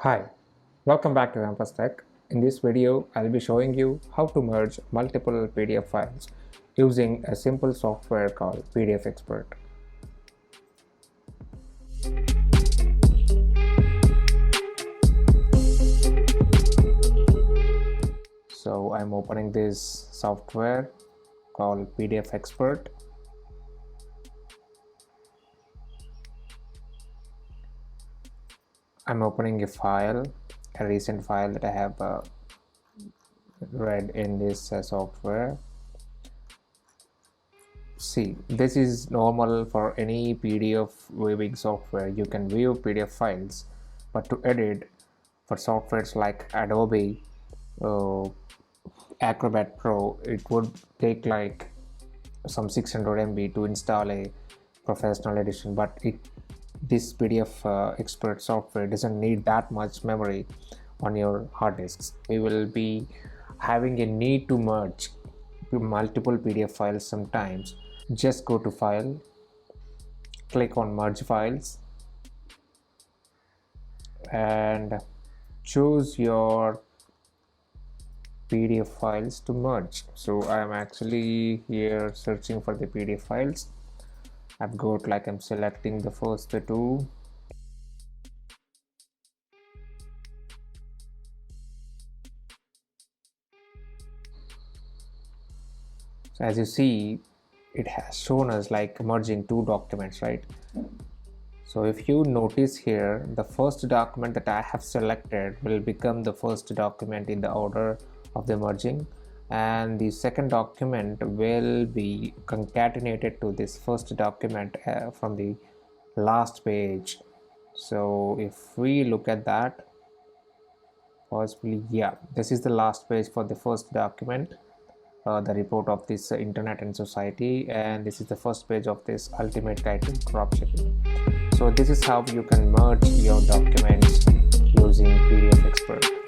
Hi, welcome back to Amfas Tech. In this video, I'll be showing you how to merge multiple PDF files using a simple software called PDF Expert. So I'm opening this software called PDF Expert. I'm opening a file, a recent file that I have read in this software. See, this is normal for any PDF viewing software. You can view PDF files, but to edit for softwares like Adobe Acrobat Pro, it would take like some 600 MB to install a professional edition, but this PDF expert software doesn't need that much memory on your hard disks. We will be having a need to merge multiple PDF files sometimes. Just go to File, click on Merge Files, and choose your PDF files to merge. So I am actually here searching for the PDF files. I'm selecting the first two. So as you see, it has shown us like merging two documents, right? So if you notice here, the first document that I have selected will become the first document in the order of the merging, and the second document will be concatenated to this first document from the last page. So if we look at that, possibly, yeah, this is the last page for the first document, the report of this internet and society, and this is the first page of this ultimate guide to dropshipping. So this is how you can merge your documents using PDF Expert.